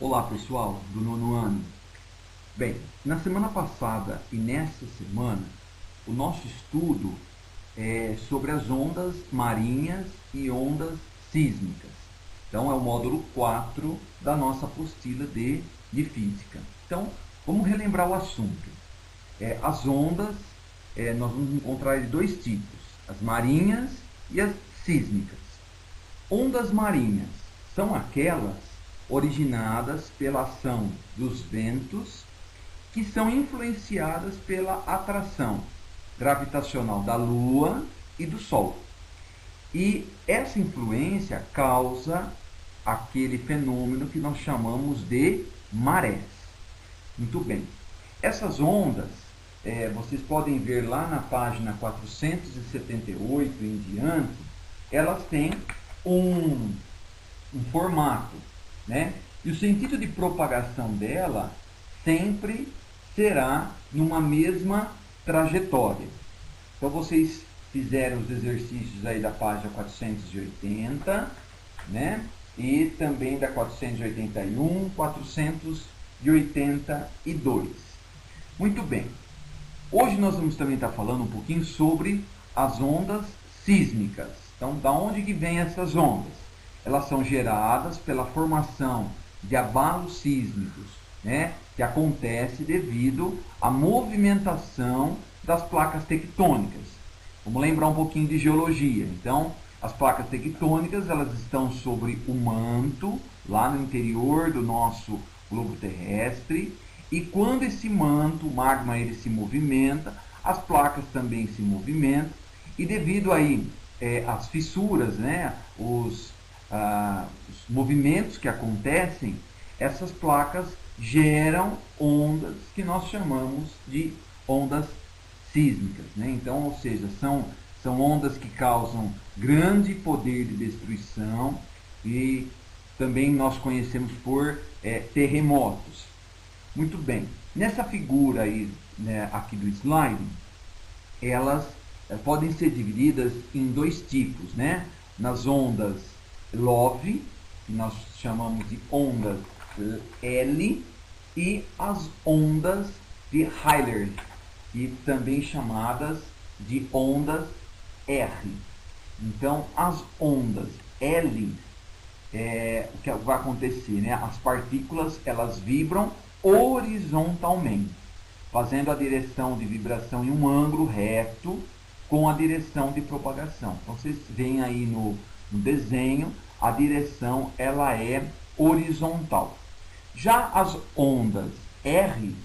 Olá pessoal do nono ano. Bem, na semana passada e nesta semana, o nosso estudo é sobre as ondas marinhas e ondas sísmicas. Então é o módulo 4 da nossa apostila de física. Então vamos relembrar o assunto. As ondas, nós vamos encontrar de dois tipos, as marinhas e as sísmicas. Ondas marinhas são aquelas originadas pela ação dos ventos que são influenciadas pela atração gravitacional da Lua e do Sol. E essa influência causa aquele fenômeno que nós chamamos de marés. Muito bem. Essas ondas, vocês podem ver lá na página 478 em diante, elas têm um, um formato, né? E o sentido de propagação dela sempre será numa mesma trajetória. Então vocês fizeram os exercícios aí da página 480, né? E também da 481, 482. Muito bem. Hoje nós vamos também estar falando um pouquinho sobre as ondas sísmicas. Então, da onde que vêm essas ondas? Elas são geradas pela formação de abalos sísmicos, né, que acontece devido à movimentação das placas tectônicas. Vamos lembrar um pouquinho de geologia. Então, as placas tectônicas, elas estão sobre o manto, lá no interior do nosso globo terrestre, e quando esse manto, o magma, ele se movimenta, as placas também se movimentam, e devido aí às fissuras, né, os movimentos que acontecem, essas placas geram ondas que nós chamamos de ondas sísmicas, né? Então, ou seja, são ondas que causam grande poder de destruição e também nós conhecemos por terremotos. Muito bem. Nessa figura aí, né, aqui do slide, elas podem ser divididas em dois tipos, né? Nas ondas Love, que nós chamamos de ondas L, e as ondas de Rayleigh, e também chamadas de ondas R. Então, as ondas L, o que vai acontecer, né? As partículas, elas vibram horizontalmente, fazendo a direção de vibração em um ângulo reto com a direção de propagação. Então, vocês veem aí no desenho, a direção ela é horizontal. Já as ondas R,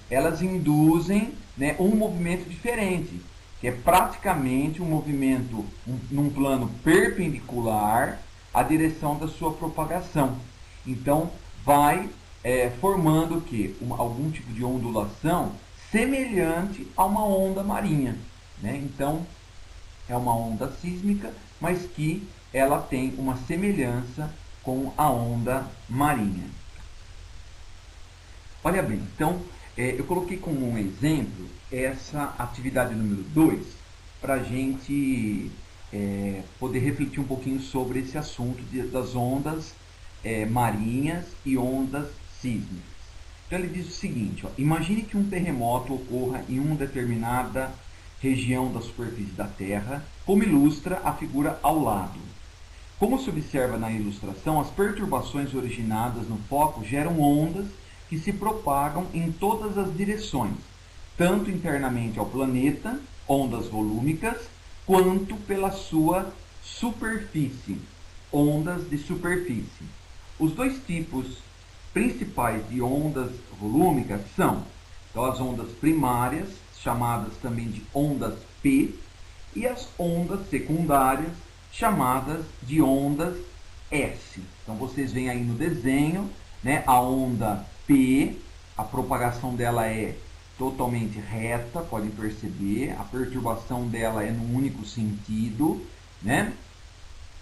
elas induzem, né, um movimento diferente, que é praticamente um movimento num plano perpendicular à direção da sua propagação. Então, vai formando algum tipo de ondulação semelhante a uma onda marinha, né? Então, é uma onda sísmica, mas que ela tem uma semelhança com a onda marinha. Olha bem, então, eu coloquei como um exemplo essa atividade número 2 para a gente poder refletir um pouquinho sobre esse assunto das ondas marinhas e ondas sísmicas. Então ele diz o seguinte, ó, imagine que um terremoto ocorra em uma determinada região da superfície da Terra, como ilustra a figura ao lado. Como se observa na ilustração, as perturbações originadas no foco geram ondas que se propagam em todas as direções, tanto internamente ao planeta, ondas volúmicas, quanto pela sua superfície, ondas de superfície. Os dois tipos principais de ondas volúmicas são então, as ondas primárias, chamadas também de ondas P, e as ondas secundárias, chamadas de ondas S. Então vocês veem aí no desenho, né, a onda P, a propagação dela é totalmente reta, podem perceber, a perturbação dela é num único sentido, né?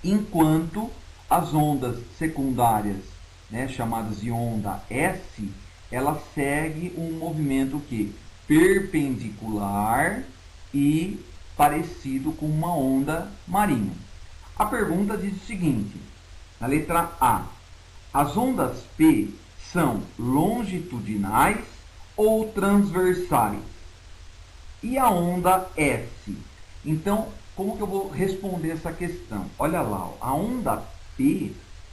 Enquanto as ondas secundárias, né, chamadas de onda S, ela segue um movimento que perpendicular e parecido com uma onda marinha. A pergunta diz o seguinte, na letra A, as ondas P são longitudinais ou transversais? E a onda S? Então, como que eu vou responder essa questão? Olha lá, ó, a onda P,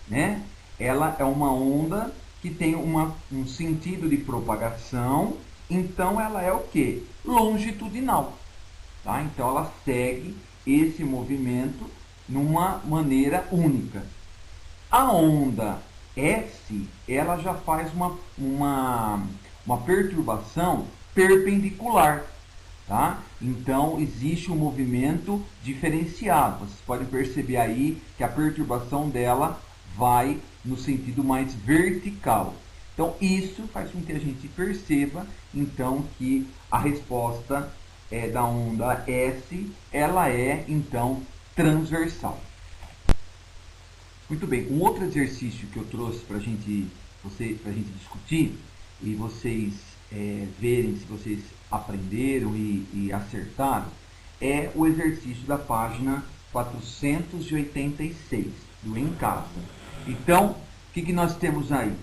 né, ela é uma onda que tem um sentido de propagação, então ela é o quê? Longitudinal. Tá? Então ela segue esse movimento numa maneira única. A onda S, ela já faz uma perturbação perpendicular. Tá? Então existe um movimento diferenciado. Vocês podem perceber aí que a perturbação dela vai no sentido mais vertical. Então isso faz com que a gente perceba então que a resposta da onda S, ela é então transversal. Muito bem, um outro exercício que eu trouxe para gente discutir e vocês verem se vocês aprenderam e acertaram é o exercício da página 486 do Em Casa. Então, o que nós temos aí?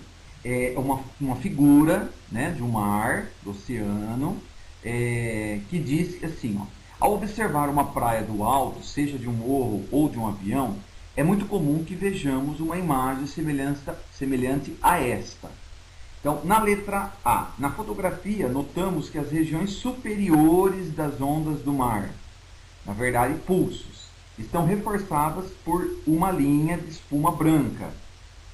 É uma figura, né, de um mar, do oceano, que diz assim, ó, ao observar uma praia do alto, seja de um morro ou de um avião, é muito comum que vejamos uma imagem semelhante a esta. Então, na letra A, na fotografia, notamos que as regiões superiores das ondas do mar, na verdade pulsos, estão reforçadas por uma linha de espuma branca.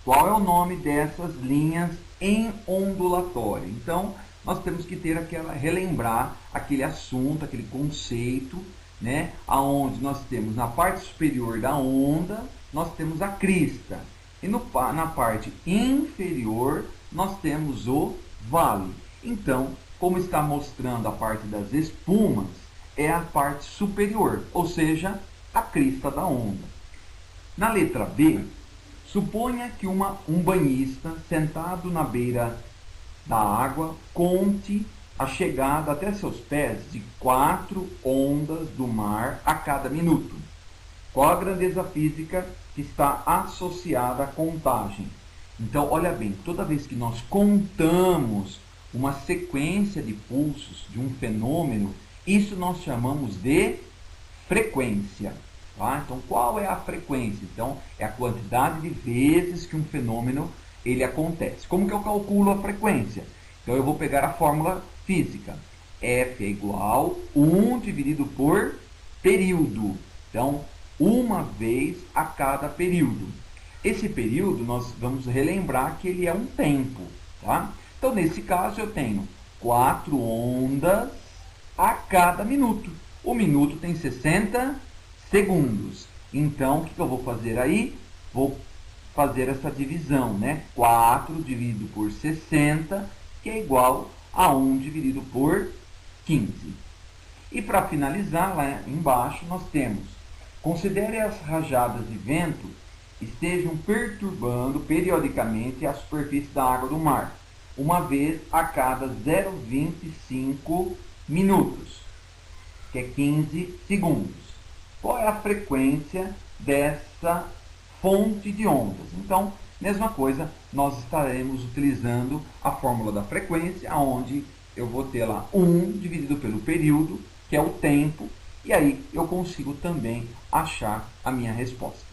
Qual é o nome dessas linhas em ondulatória? Então, nós temos que ter relembrar aquele assunto, aquele conceito, né, aonde nós temos na parte superior da onda, nós temos a crista. E na parte inferior, nós temos o vale. Então, como está mostrando a parte das espumas, é a parte superior, ou seja, a crista da onda. Na letra B, suponha que um banhista sentado na beira da água conte a chegada até seus pés de 4 ondas do mar a cada minuto. Qual a grandeza física que está associada à contagem? Então, olha bem, toda vez que nós contamos uma sequência de pulsos de um fenômeno, isso nós chamamos de frequência. Tá? Então, qual é a frequência? Então, é a quantidade de vezes que um fenômeno ele acontece. Como que eu calculo a frequência? Então, eu vou pegar a fórmula física. F é igual a 1 dividido por período. Então, uma vez a cada período. Esse período, nós vamos relembrar que ele é um tempo. Tá? Então, nesse caso, eu tenho 4 ondas a cada minuto. O minuto tem 60 segundos. Então, o que eu vou fazer aí? Vou fazer essa divisão, né? 4 dividido por 60, que é igual a 1 dividido por 15. E para finalizar, lá embaixo, nós temos: considere as rajadas de vento estejam perturbando periodicamente a superfície da água do mar, uma vez a cada 0,25 minutos, que é 15 segundos. Qual é a frequência dessa fonte de ondas? Então, mesma coisa, nós estaremos utilizando a fórmula da frequência, onde eu vou ter lá 1 dividido pelo período, que é o tempo, e aí eu consigo também achar a minha resposta.